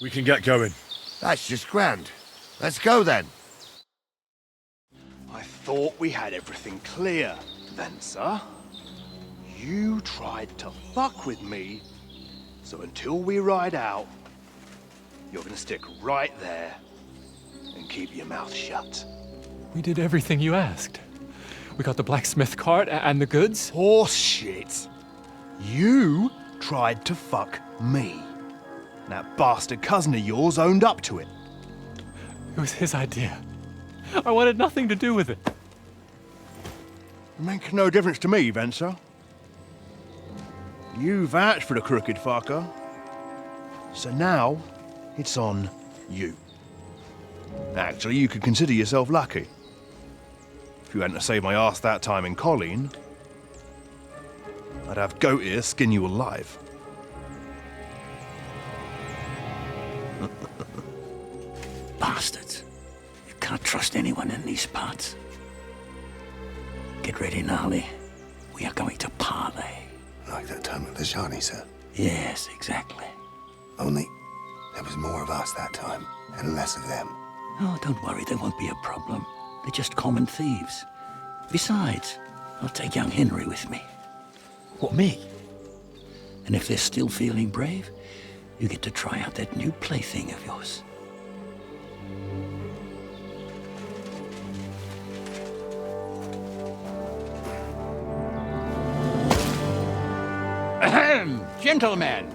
We can get going. That's just grand. Let's go then. I thought we had everything clear, then, sir. You tried to fuck with me, so until we ride out, you're gonna stick right there and keep your mouth shut. We did everything you asked. We got the blacksmith cart and the goods. Horse shit. You tried to fuck me. That bastard cousin of yours owned up to it. It was his idea. I wanted nothing to do with it. Make no difference to me, Venser. You vouched for the crooked fucker. So now, it's on you. Actually, you could consider yourself lucky. If you hadn't saved my ass that time in Colleen, I'd have goat ear skin you alive. Bastards. You can't trust anyone in these parts. Get ready, Gnarly. We are going to parley. Like that time with the Shani, sir. Yes, exactly. Only there was more of us that time, and less of them. Oh, don't worry, there won't be a problem. They're just common thieves. Besides, I'll take young Henry with me. What, me? And if they're still feeling brave, you get to try out that new plaything of yours. Ahem, gentlemen.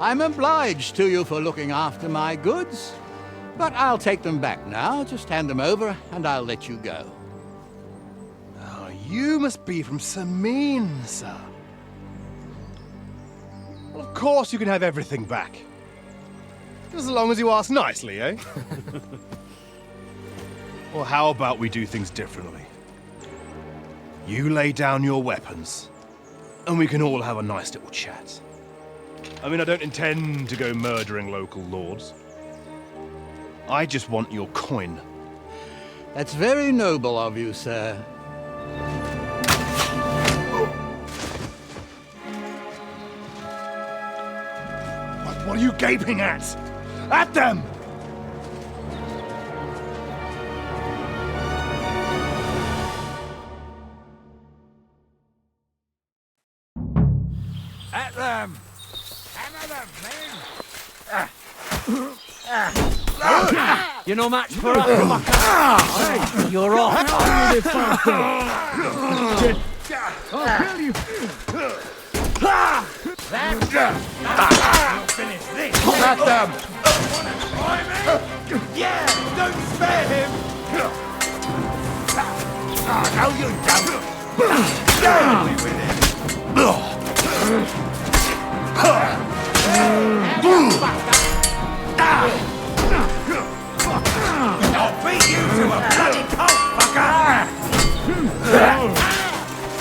I'm obliged to you for looking after my goods, but I'll take them back now. Just hand them over, and I'll let you go. Oh, you must be from Samin, sir. Well, of course you can have everything back. Just as long as you ask nicely, eh? Well, how about we do things differently? You lay down your weapons, and we can all have a nice little chat. I mean, I don't intend to go murdering local lords. I just want your coin. That's very noble of you, sir. What are you gaping at? At them! At them! Hammer them, men! You're no match for us, fucker. You're off. I'll kill you! We'll finish this! At them! Yeah! Don't spare him! No, you don't! I'll beat you to a bloody pulp, fucker!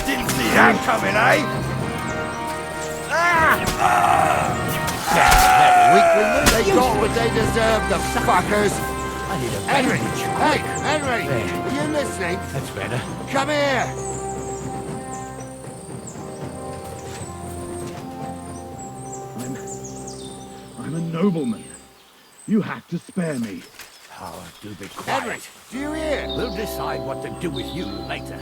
Didn't see that coming, eh? They got what they deserve, the fuckers! I need a Henry! bandage. Hey, Henry! There. Are you listening? That's better. Come here! I'm a nobleman. You have to spare me. Oh, do be Henry, quiet. do you hear? We'll decide what to do with you later.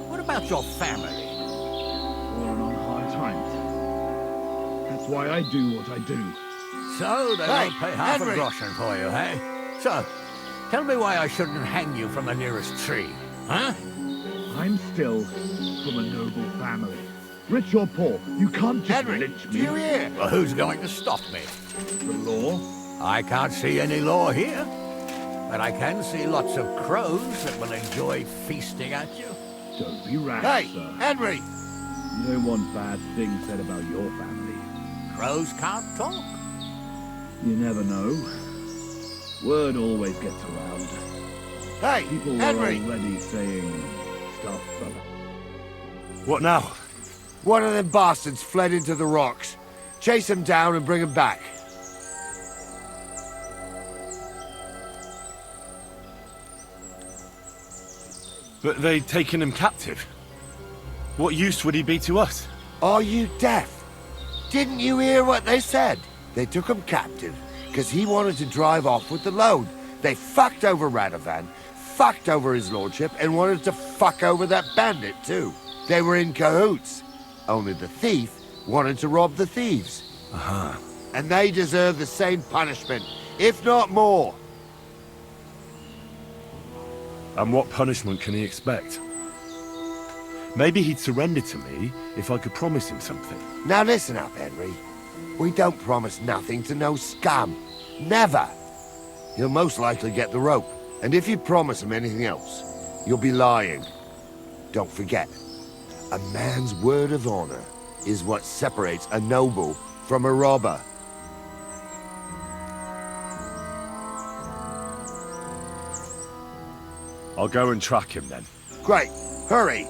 What about your family? Fallen on hard times. That's why I do what I do. So they Hey, don't pay half Henry. a groschen for you, eh? So, tell me why I shouldn't hang you from the nearest tree, huh? I'm still from a noble family. Rich or poor, you can't just Henry, lynch do me. you hear? Well, who's going to stop me? The law? I can't see any law here, but I can see lots of crows that will enjoy feasting at you. Don't be rash, Hey, sir. Henry! You don't want bad things said about your family. Crows can't talk. You never know. Word always gets around. Hey, People were Henry! already saying stuff about... What now? One of them bastards fled into the rocks. Chase him down and bring him back. But they'd taken him captive. What use would he be to us? Are you deaf? Didn't you hear what they said? They took him captive, because he wanted to drive off with the load. They fucked over Radovan, fucked over his lordship, and wanted to fuck over that bandit too. They were in cahoots. Only the thief wanted to rob the thieves. Uh-huh. And they deserve the same punishment, if not more. And what punishment can he expect? Maybe he'd surrender to me if I could promise him something. Now listen up, Henry. We don't promise nothing to no scum. Never. He'll most likely get the rope. And if you promise him anything else, you'll be lying. Don't forget, a man's word of honor is what separates a noble from a robber. I'll go and track him then. Great. Hurry.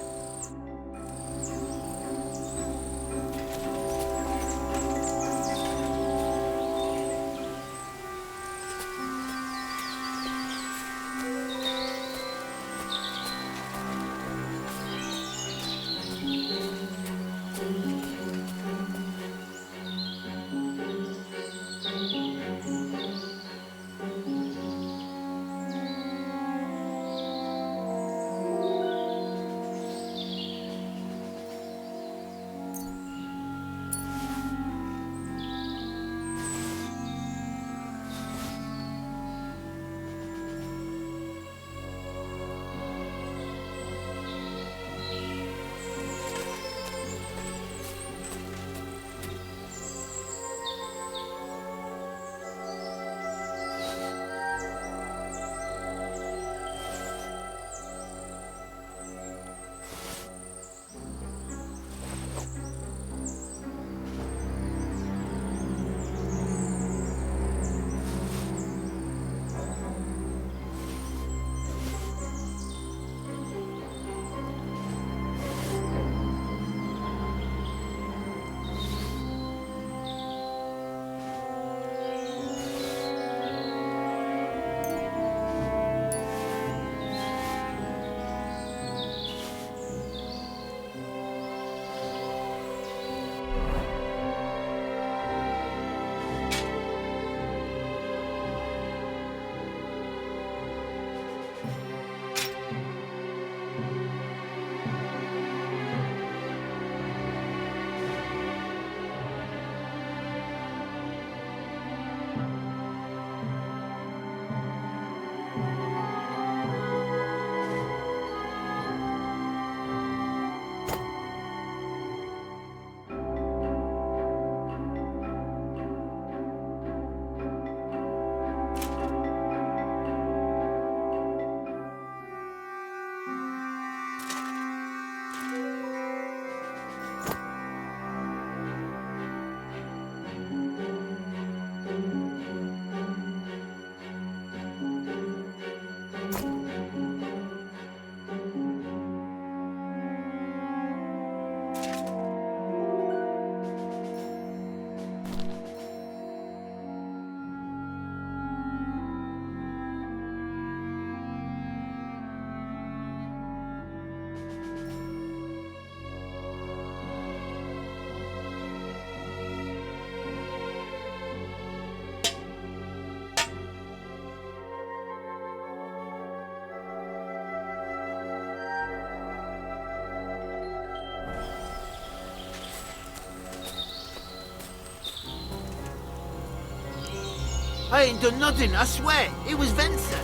I ain't done nothing, I swear. It was Venser.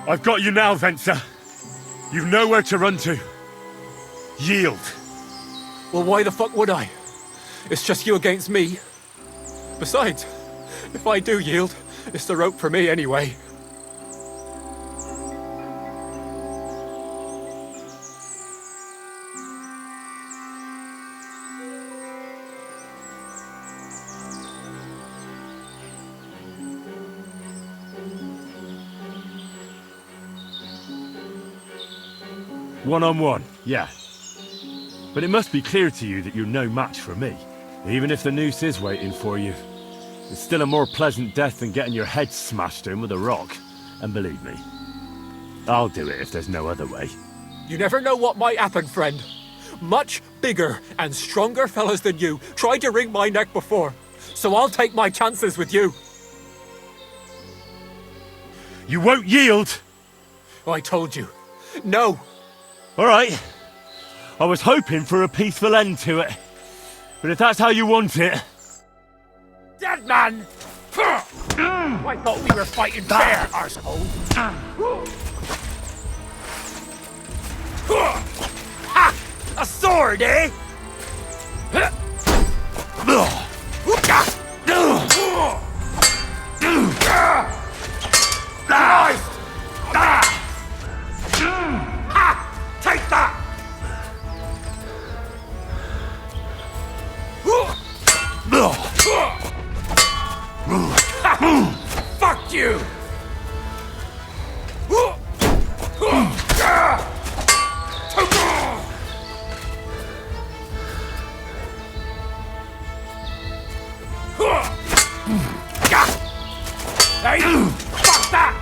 I've got you now, Venser. You've nowhere to run to. Yield. Well, why the fuck would I? It's just you against me. Besides, if I do yield, it's the rope for me anyway. One-on-one, yeah. But it must be clear to you that you're no match for me. Even if the noose is waiting for you. It's still a more pleasant death than getting your head smashed in with a rock. And believe me, I'll do it if there's no other way. You never know what might happen, friend. Much bigger and stronger fellas than you tried to wring my neck before. So I'll take my chances with you. You won't yield! Oh, I told you. No. All right. I was hoping for a peaceful end to it. But if that's how you want it... Dead man! I thought we were fighting fair, arsehole. Ha! A sword, eh? Nice! Ha! Take that! Fuck you! Hey, fuck that!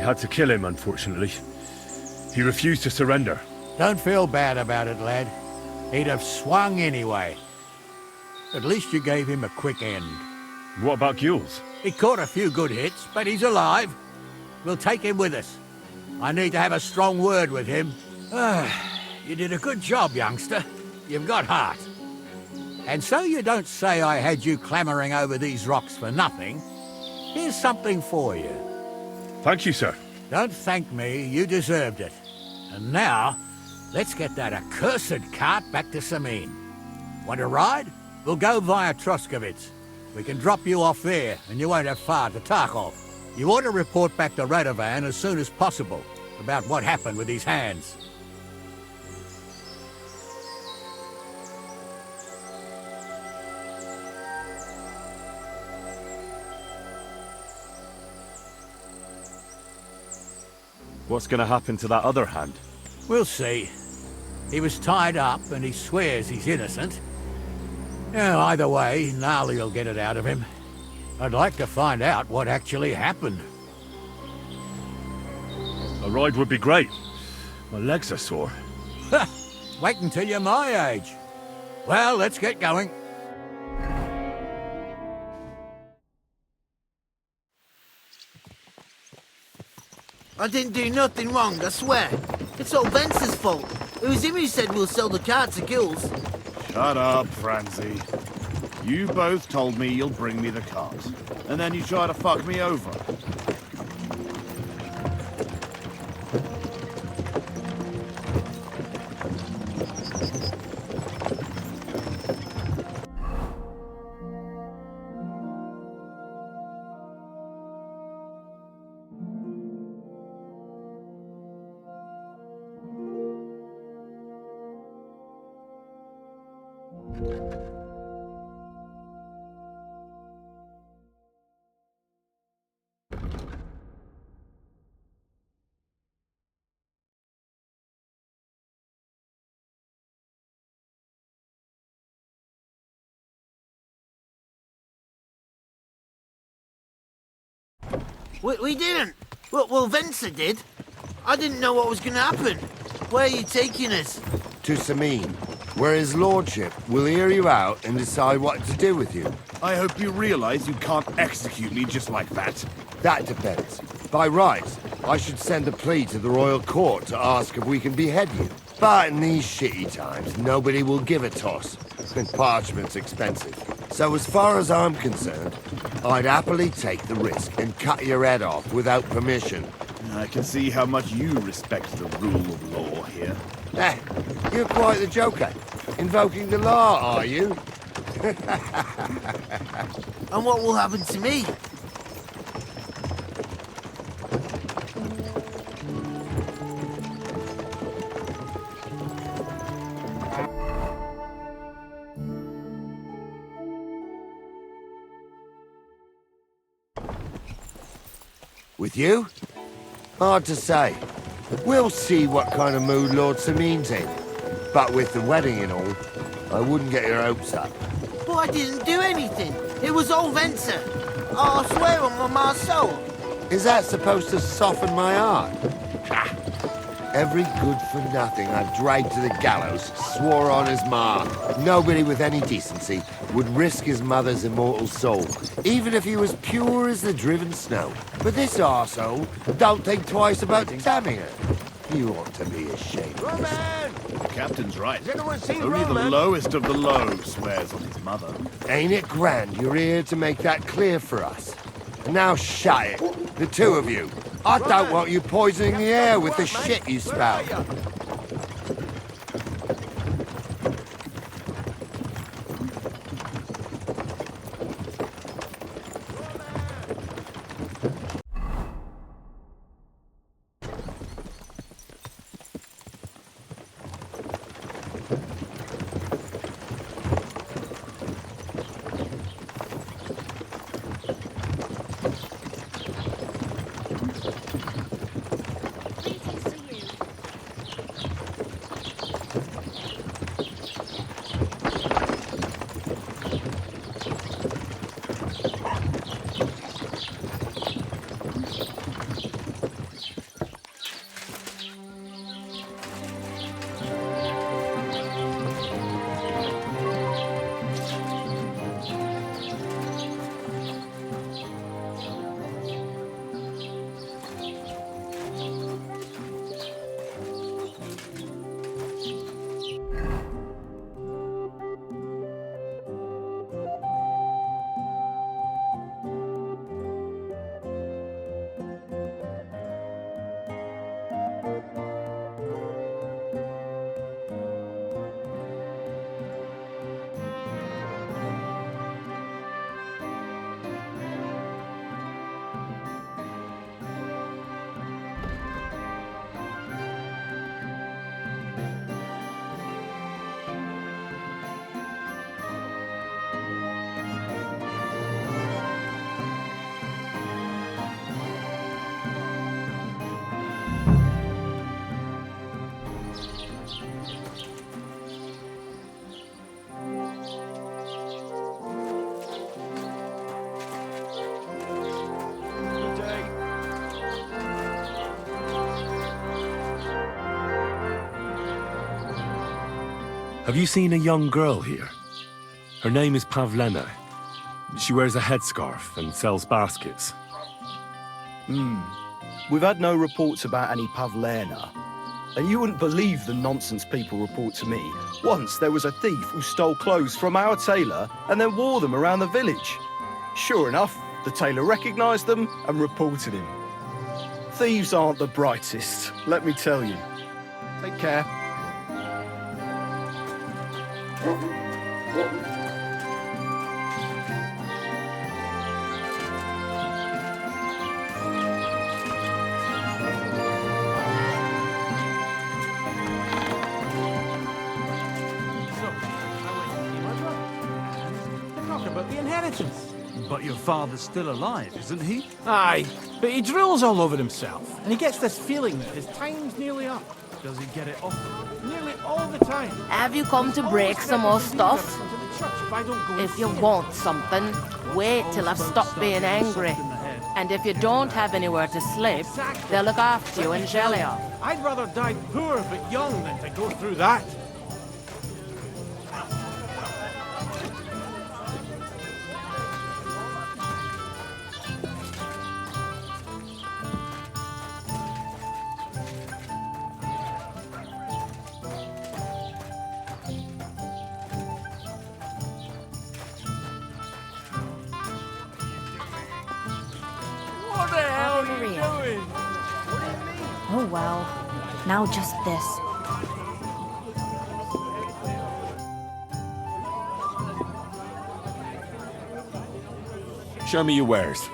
had to kill him, unfortunately. He refused to surrender. Don't feel bad about it, lad. He'd have swung anyway. At least you gave him a quick end. What about Gules? He caught a few good hits, but he's alive. We'll take him with us. I need to have a strong word with him. You did a good job, youngster. You've got heart. And so you don't say I had you clambering over these rocks for nothing. Here's something for you. Thank you, sir. Don't thank me, you deserved it. And now, let's get that accursed cart back to Sameen. Want to ride? We'll go via Troskovitz. We can drop you off there, and you won't have far to Tarkov. You ought to report back to Radovan as soon as possible about what happened with his hands. What's gonna happen to that other hand? We'll see. He was tied up, and he swears he's innocent. Yeah, either way, Gnarly will get it out of him. I'd like to find out what actually happened. A ride would be great. My legs are sore. Wait until you're my age. Well, let's get going. I didn't do nothing wrong, I swear. It's all Vence's fault. It was him who said we'll sell the car to Gills. Shut up, Franzi. You both told me you'll bring me the cart, and then you try to fuck me over. We didn't. Well, Vence did. I didn't know what was going to happen. Where are you taking us? To Sameen, where his lordship will hear you out and decide what to do with you. I hope you realize you can't execute me just like that. That depends. By rights, I should send a plea to the royal court to ask if we can behead you. But in these shitty times, nobody will give a toss. And parchment's expensive. So as far as I'm concerned, I'd happily take the risk and cut your head off without permission. I can see how much you respect the rule of law here. Eh, you're quite the joker. Invoking the law, are you? And what will happen to me? With you? Hard to say. We'll see what kind of mood Lord Sameen's in. But with the wedding and all, I wouldn't get your hopes up. But I didn't do anything. It was all Vence. Oh, I swear on my soul. Is that supposed to soften my heart? Ha! Every good-for-nothing I've dragged to the gallows swore on his ma. Nobody with any decency would risk his mother's immortal soul, even if he was pure as the driven snow. But this arsehole don't think twice about damning her. You ought to be ashamed. The captain's right. Only the lowest of the low swears on his mother. Ain't it grand you're here to make that clear for us? Now shut it, the two of you. I don't want you poisoning the air with the shit you spout. Have you seen a young girl here? Her name is Pavlena. She wears a headscarf and sells baskets. We've had no reports about any Pavlena. And you wouldn't believe the nonsense people report to me. Once there was a thief who stole clothes from our tailor and then wore them around the village. Sure enough, the tailor recognized them and reported him. Thieves aren't the brightest, let me tell you. Take care. About the inheritance. But your father's still alive, isn't he? Aye, but he drills all over himself, and he gets this feeling that his time's nearly up. Does he get it off? Nearly all the time. Have you come to break some more stuff? If you want something, wait till I've stopped being angry. And if you don't have anywhere to sleep, they'll look after you and jelly off. I'd rather die poor but young than to go through that. What the hell are you doing? Oh well. Now just this. Show me your wares.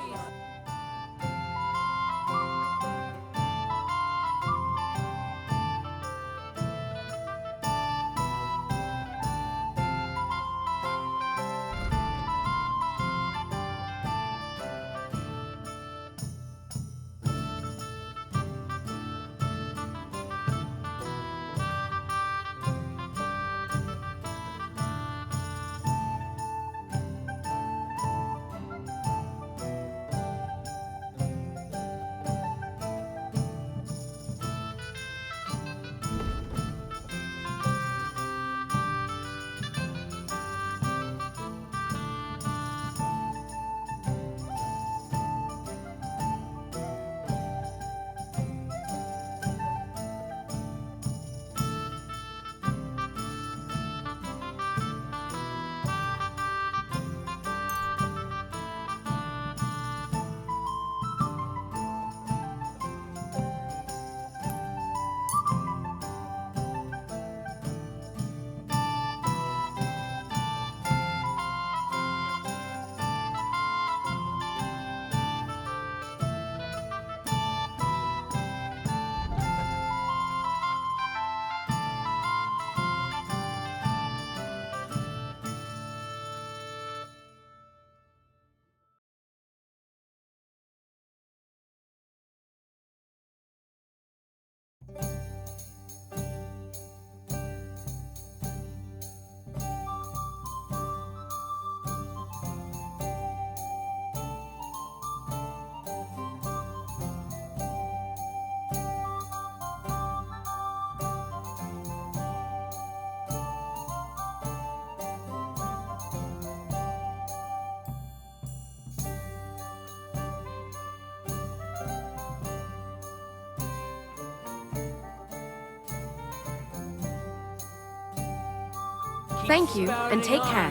Thank you, and take care.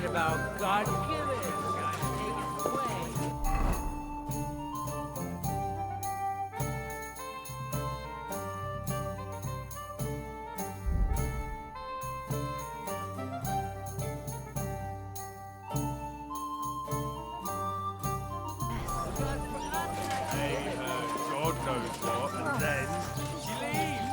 God knows what, and then she leaves.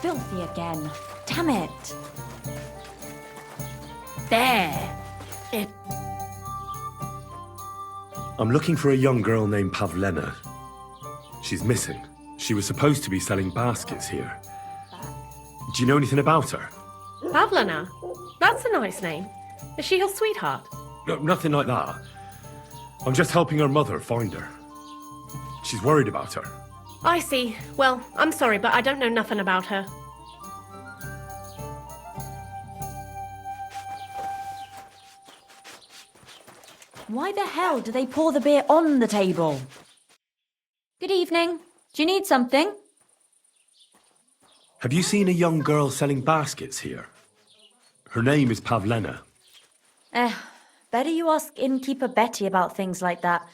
Filthy again. Damn it. There. It... I'm looking for a young girl named Pavlena. She's missing. She was supposed to be selling baskets here. Do you know anything about her? Pavlena? That's a nice name. Is she your sweetheart? No, nothing like that. I'm just helping her mother find her. She's worried about her. I see. Well, I'm sorry, but I don't know nothing about her. Why the hell do they pour the beer on the table? Good evening. Do you need something? Have you seen a young girl selling baskets here? Her name is Pavlena. Better you ask innkeeper Betty about things like that.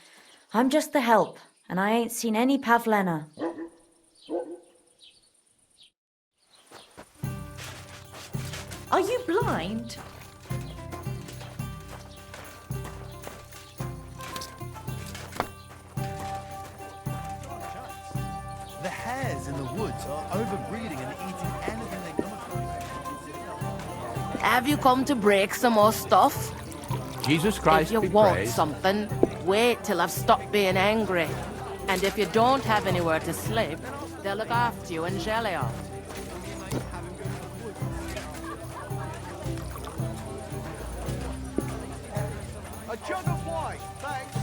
I'm just the help, and I ain't seen any Pavlena. Are you blind? The hares in the woods are overbreeding and eating anything they come across. Have you come to break some more stuff? Jesus Christ If you be want praised. something, wait till I've stopped being angry. And if you don't have anywhere to sleep, they'll look after you in Jelliot. A jug of wine, thanks.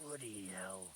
Bloody hell.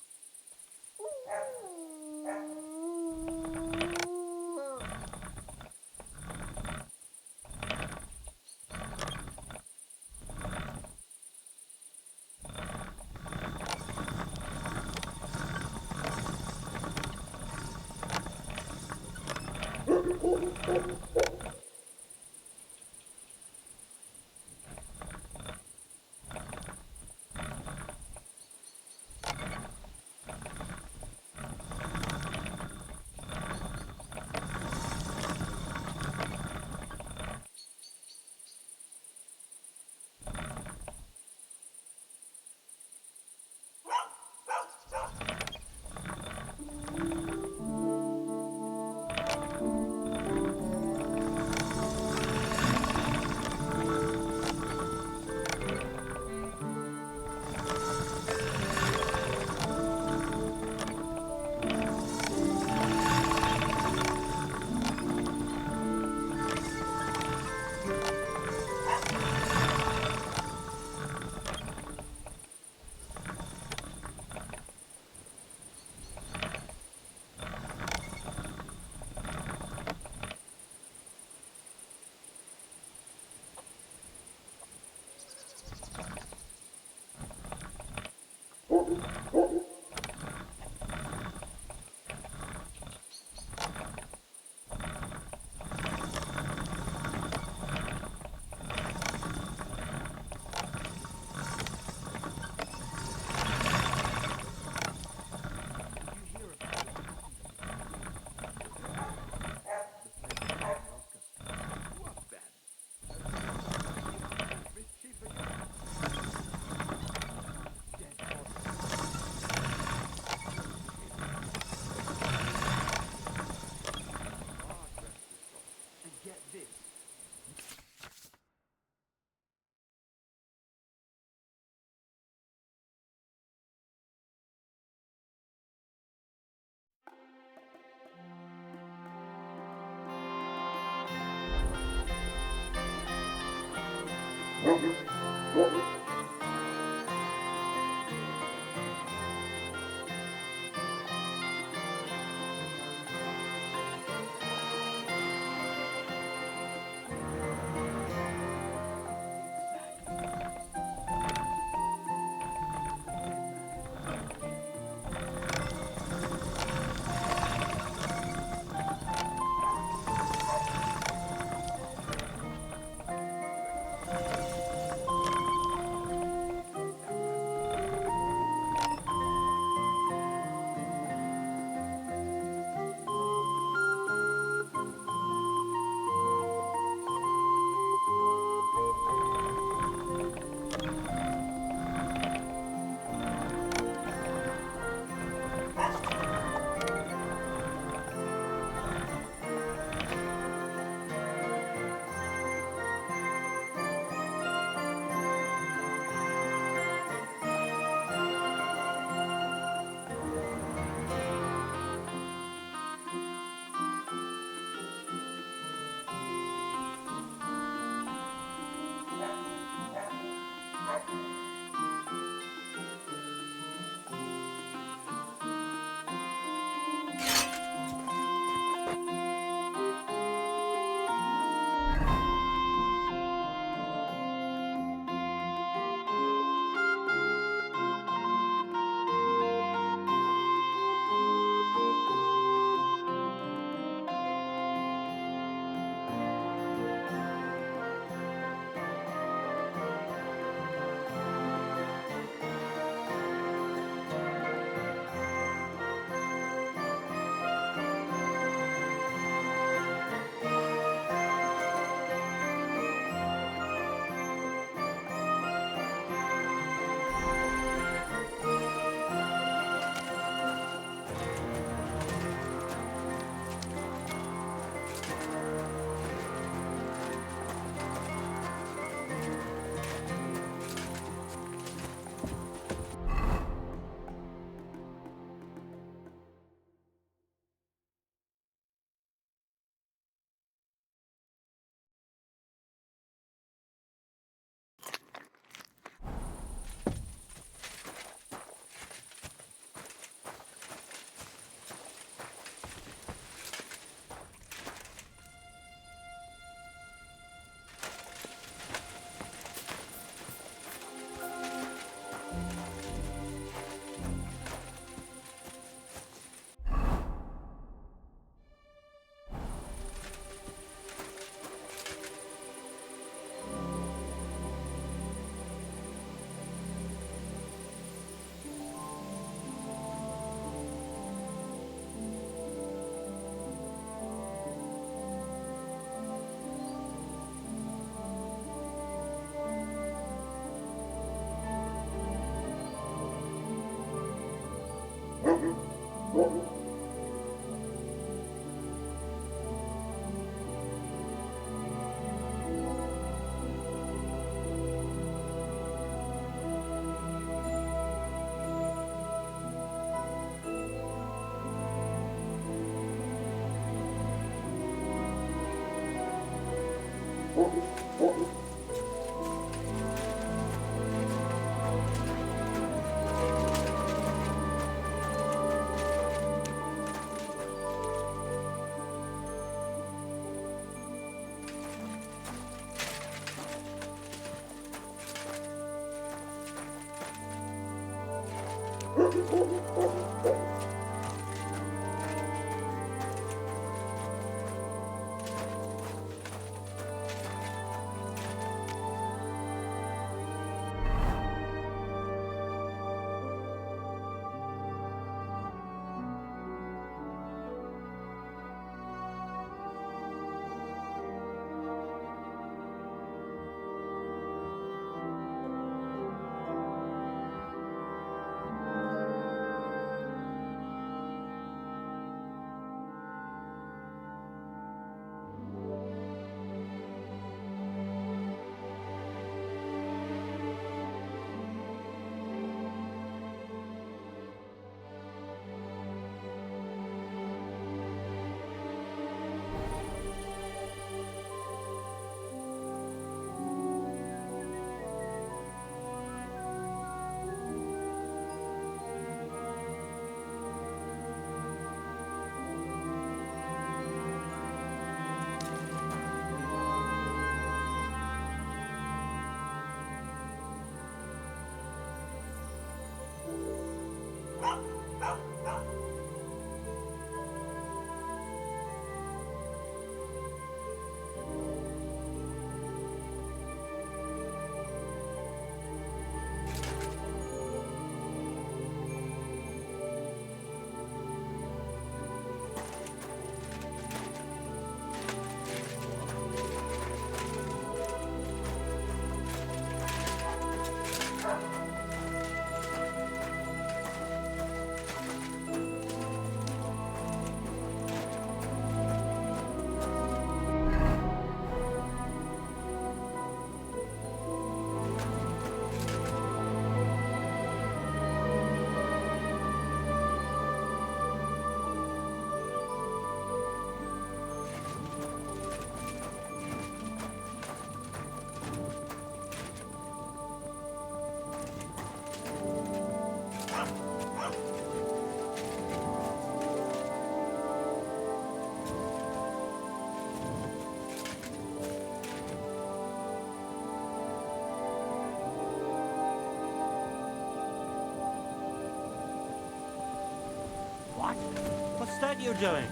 What's that you're doing?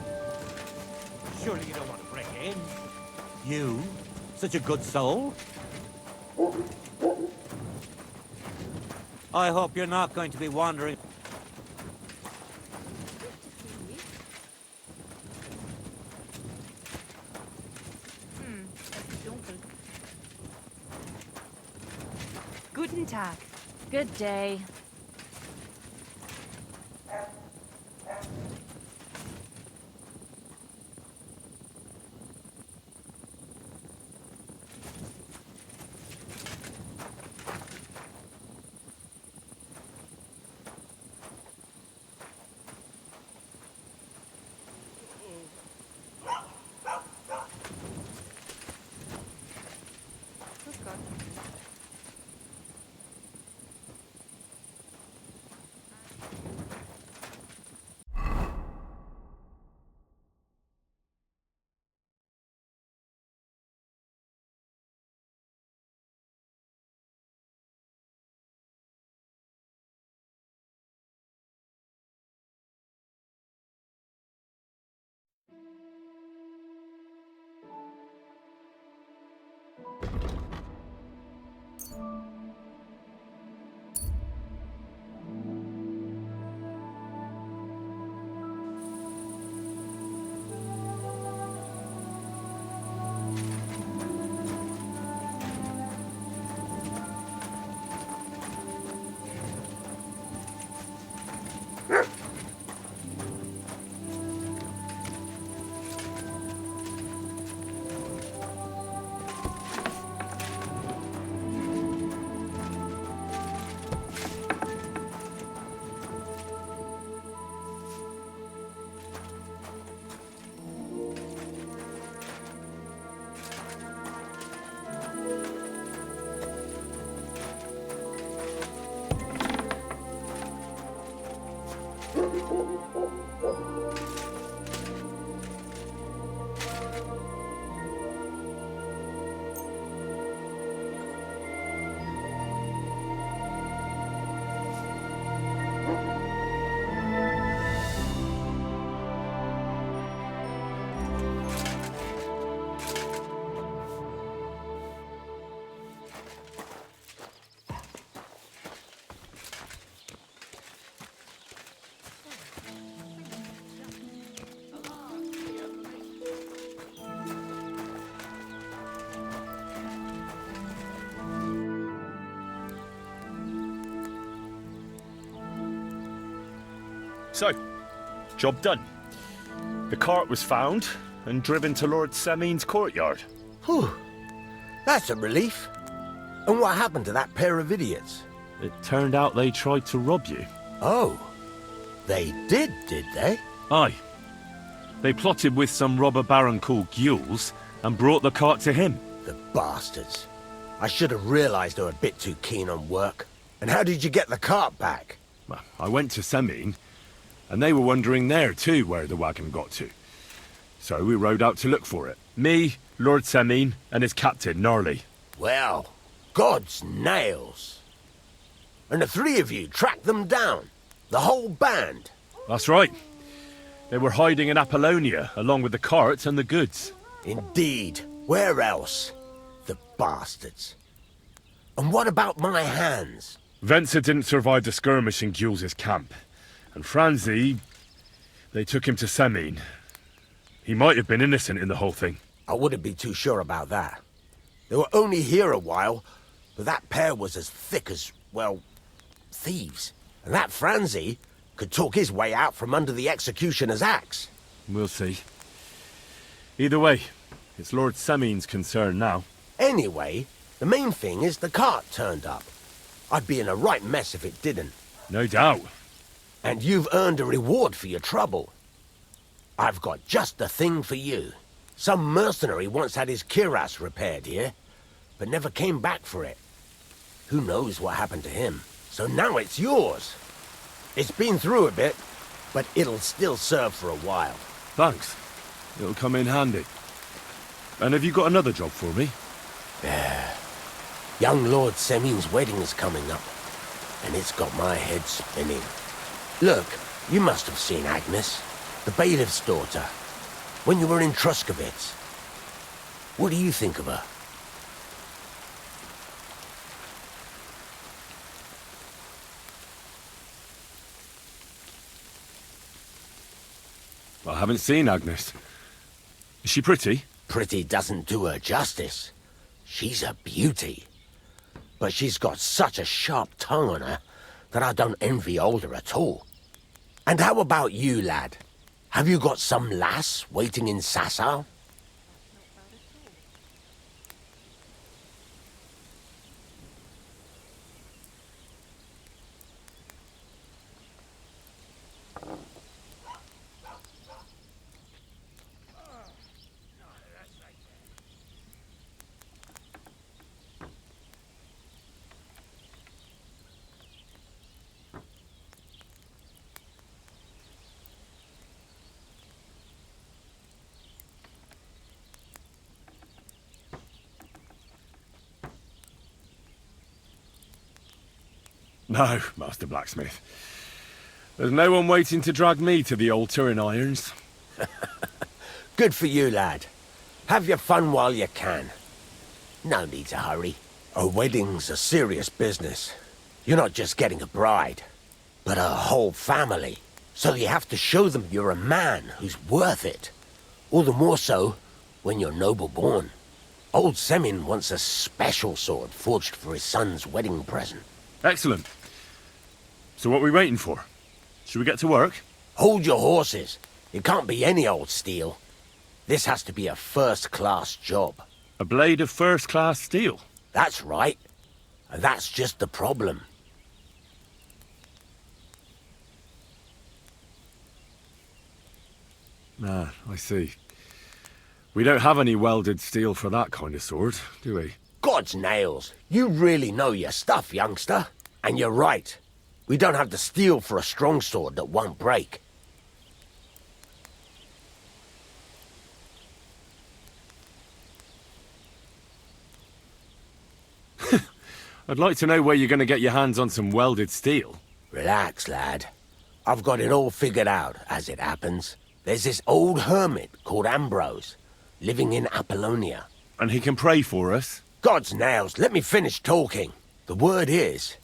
Surely you don't want to break in. You? Such a good soul? I hope you're not going to be wandering. Guten Tag. Good day. So, job done. The cart was found and driven to Lord Semin's courtyard. Whew. That's a relief. And what happened to that pair of idiots? It turned out they tried to rob you. Oh. They did they? Aye. They plotted with some robber baron called Gules and brought the cart to him. The bastards. I should have realized they were a bit too keen on work. And how did you get the cart back? Well, I went to Semin, and they were wondering there too where the wagon got to. So we rode out to look for it. Me, Lord Semin, and his captain, Gnarly. Well, God's nails. And the three of you tracked them down? The whole band? That's right. They were hiding in Apollonia, along with the carts and the goods. Indeed. Where else? The bastards. And what about my hands? Venser didn't survive the skirmish in Gules' camp. And Franzi, they took him to Semin. He might have been innocent in the whole thing. I wouldn't be too sure about that. They were only here a while, but that pair was as thick as, well, thieves. And that Franzi could talk his way out from under the executioner's axe. We'll see. Either way, it's Lord Semin's concern now. Anyway, the main thing is the cart turned up. I'd be in a right mess if it didn't. No doubt. And you've earned a reward for your trouble. I've got just the thing for you. Some mercenary once had his cuirass repaired here, but never came back for it. Who knows what happened to him? So now it's yours. It's been through a bit, but it'll still serve for a while. Thanks. It'll come in handy. And have you got another job for me? Young Lord Semin's wedding's coming up, and it's got my head spinning. Look, you must have seen Agnes. The bailiff's daughter. When you were in Truskovitz. What do you think of her? I haven't seen Agnes. Is she pretty? Pretty doesn't do her justice. She's a beauty. But she's got such a sharp tongue on her that I don't envy older at all. And how about you, lad? Have you got some lass waiting in Sasau? No, Master Blacksmith. There's no one waiting to drag me to the altar in irons. Good for you, lad. Have your fun while you can. No need to hurry. A wedding's a serious business. You're not just getting a bride, but a whole family. So you have to show them you're a man who's worth it. All the more so when you're noble-born. Old Semin wants a special sword forged for his son's wedding present. Excellent. So what are we waiting for? Should we get to work? Hold your horses. It can't be any old steel. This has to be a first-class job. A blade of first-class steel? That's right. And that's just the problem. Ah, I see. We don't have any welded steel for that kind of sword, do we? God's nails. You really know your stuff, youngster. And you're right. We don't have the steel for a strong sword that won't break. I'd like to know where you're going to get your hands on some welded steel. Relax, lad. I've got it all figured out, as it happens. There's this old hermit called Ambrose, living in Apollonia. And he can pray for us? God's nails, let me finish talking. The word is,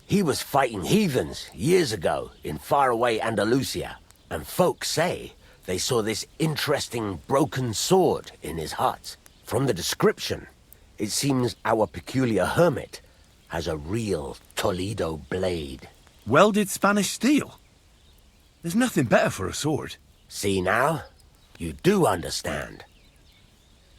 he was fighting heathens years ago in faraway Andalusia, and folks say they saw this interesting broken sword in his hut. From the description, it seems our peculiar hermit has a real Toledo blade. Welded Spanish steel? There's nothing better for a sword. See now? You do understand.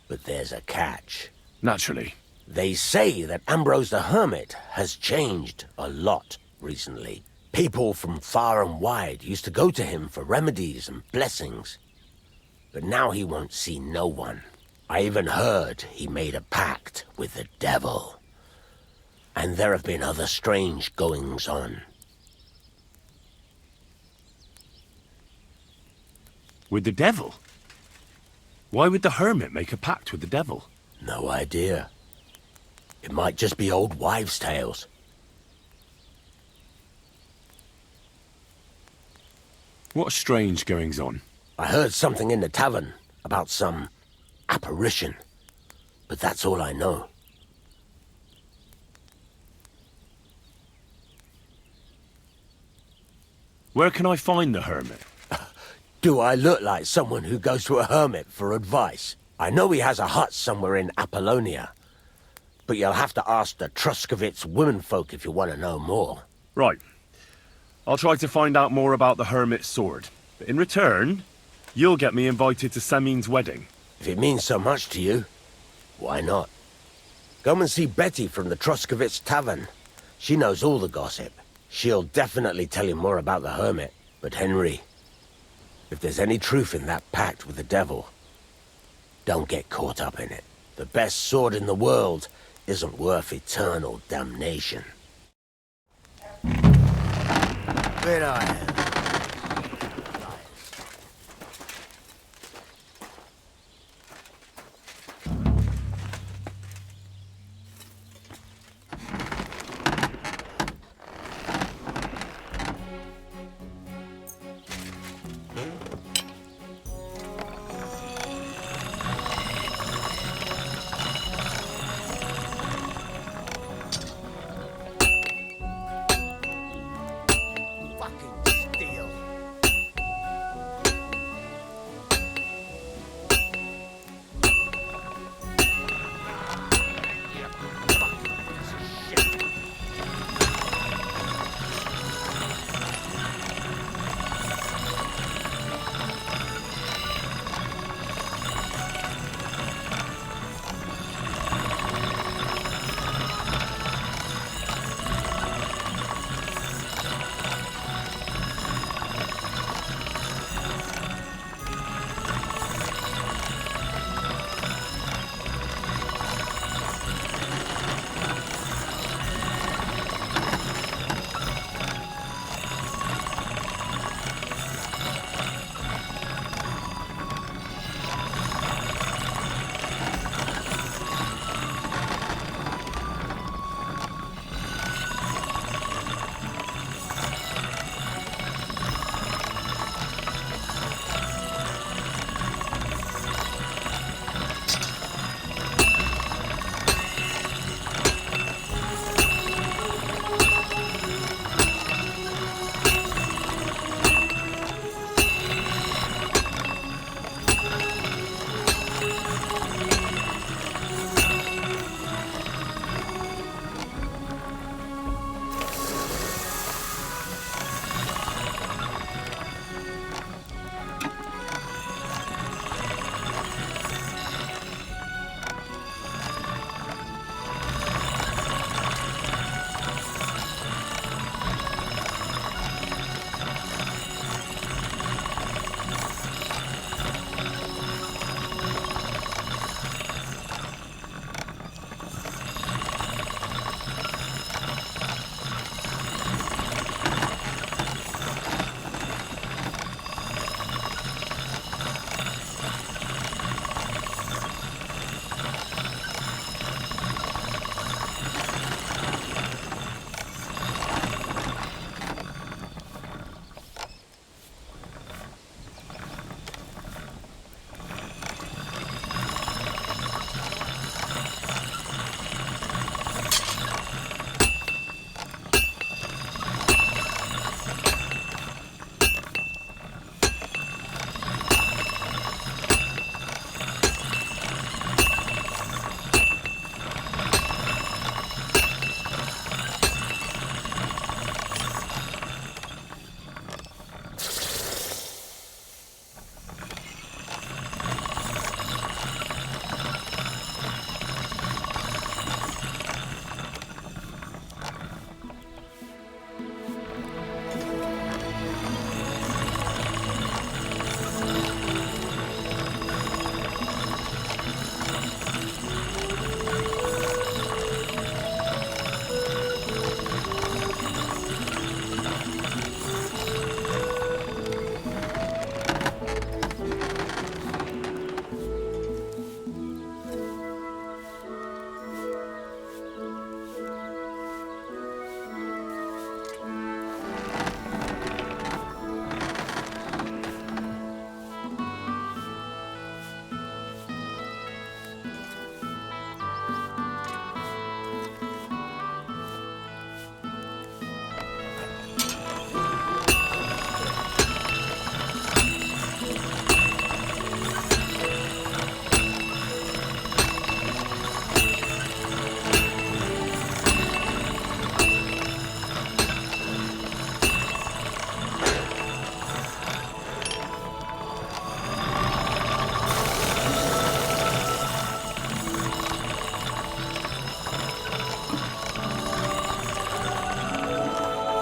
But there's a catch. Naturally. They say that Ambrose the Hermit has changed a lot recently. People from far and wide used to go to him for remedies and blessings. But now he won't see no one. I even heard he made a pact with the devil. And there have been other strange goings-on. With the devil? Why would the hermit make a pact with the devil? No idea. It might just be old wives' tales. What strange goings-on? I heard something in the tavern about some apparition, but that's all I know. Where can I find the hermit? Do I look like someone who goes to a hermit for advice? I know he has a hut somewhere in Apollonia, but you'll have to ask the Truskovitz womenfolk if you want to know more. Right. I'll try to find out more about the hermit's sword. But in return, you'll get me invited to Semin's wedding. If it means so much to you, why not? Come and see Betty from the Truskovitz tavern. She knows all the gossip. She'll definitely tell you more about the hermit. But Henry, if there's any truth in that pact with the devil, don't get caught up in it. The best sword in the world isn't worth eternal damnation. Where are you?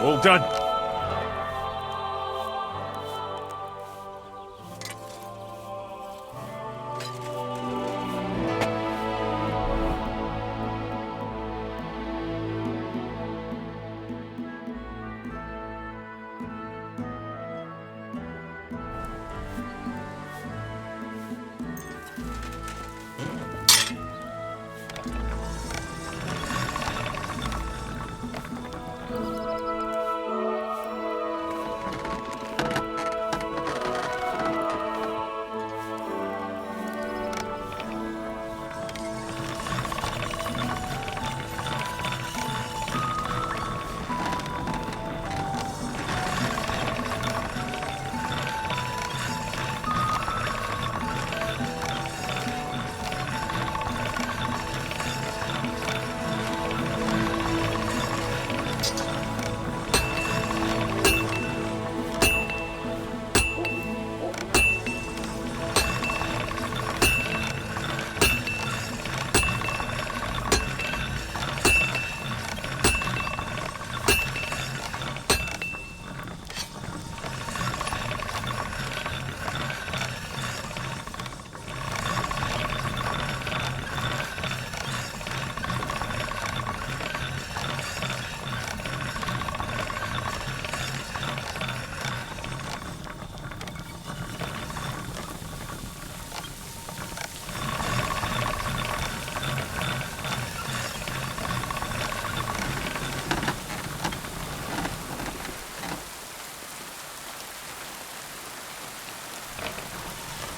All done.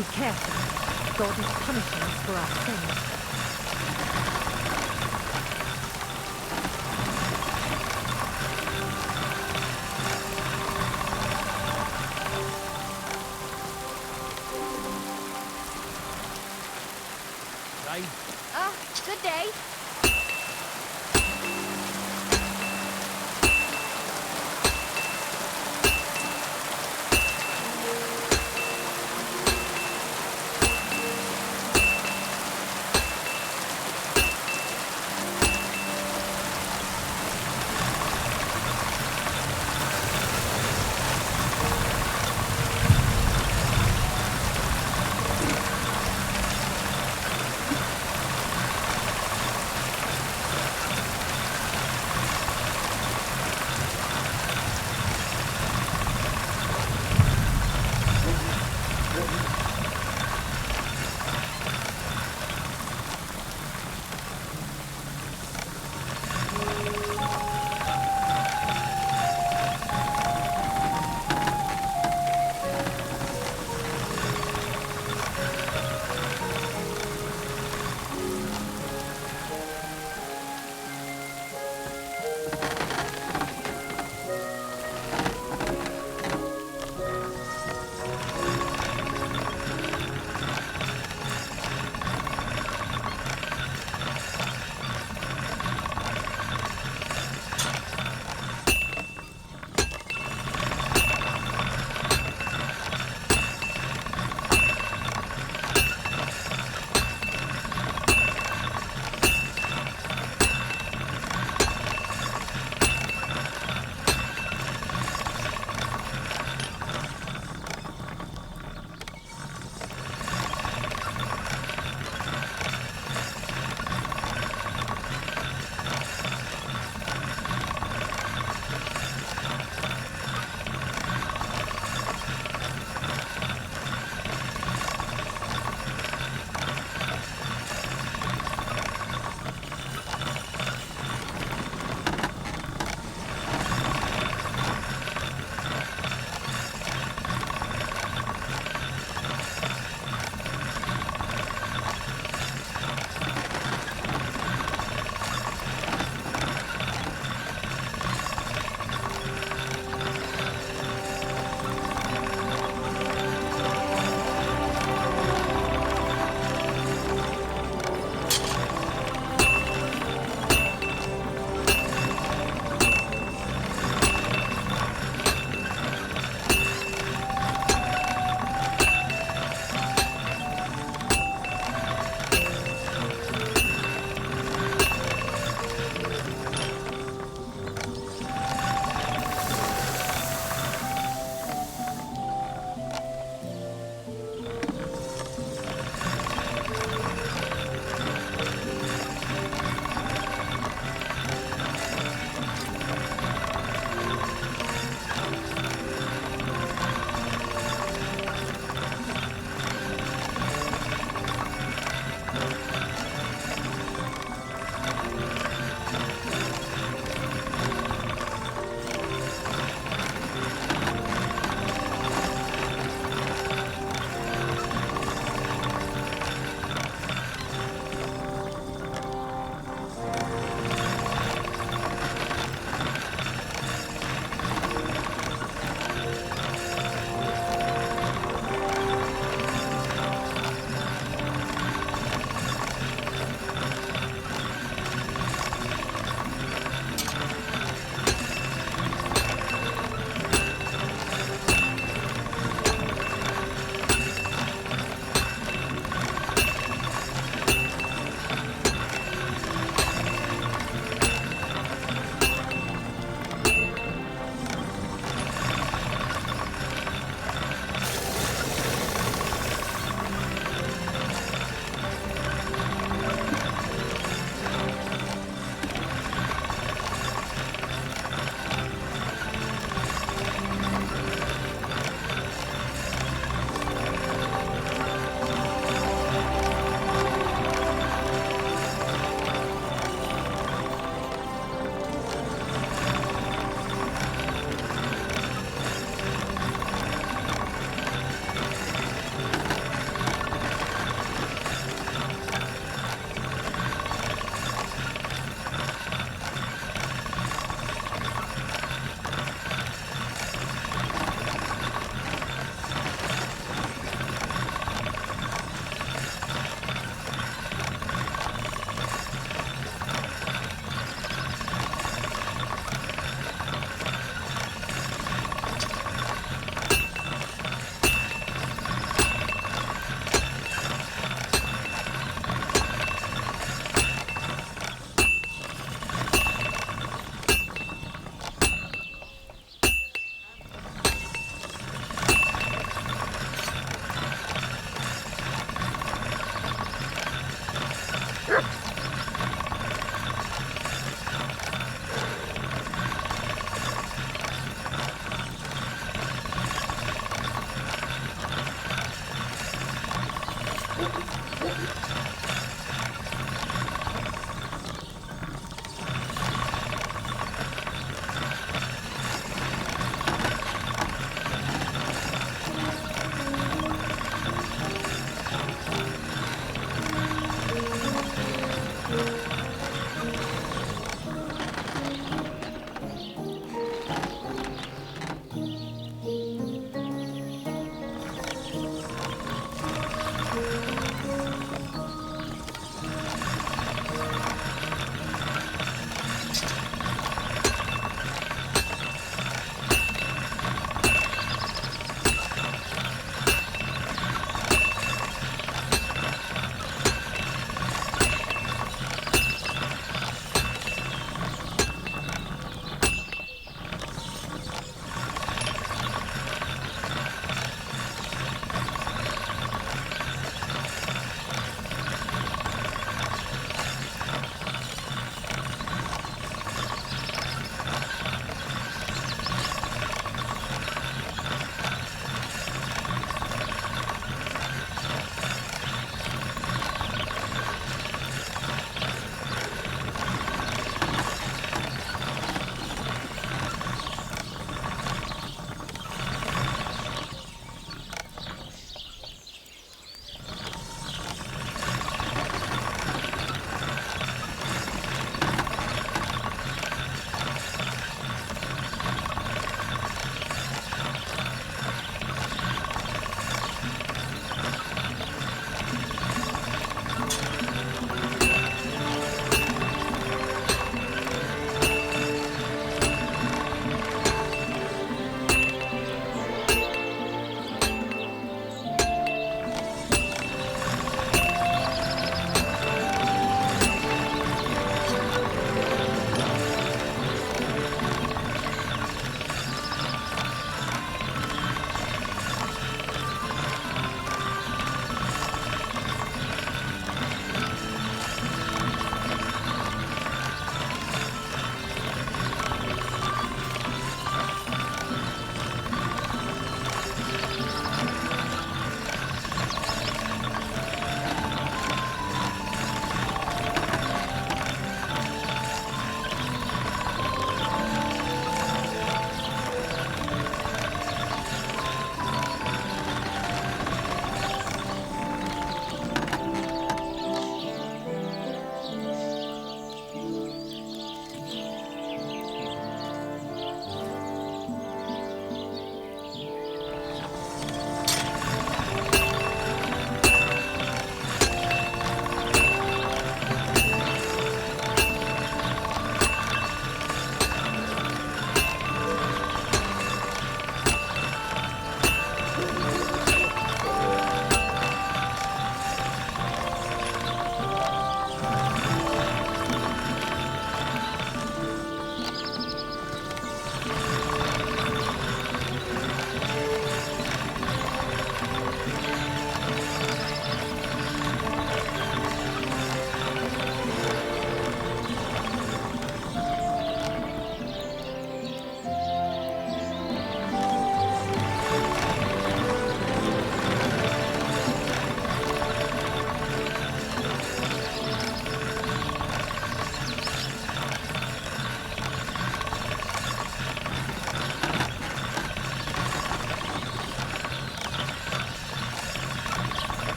Be careful. God is punishing us for our sins. Good day.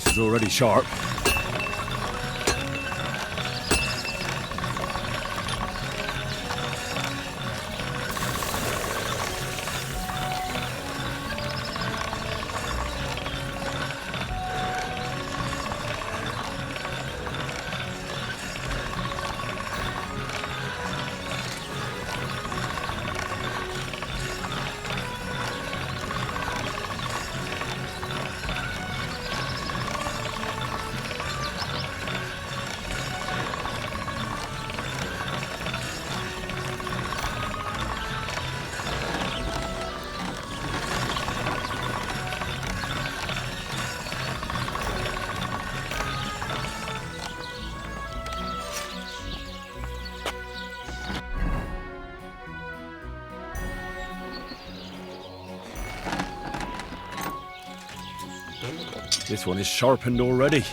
This is already sharp. This one is sharpened already.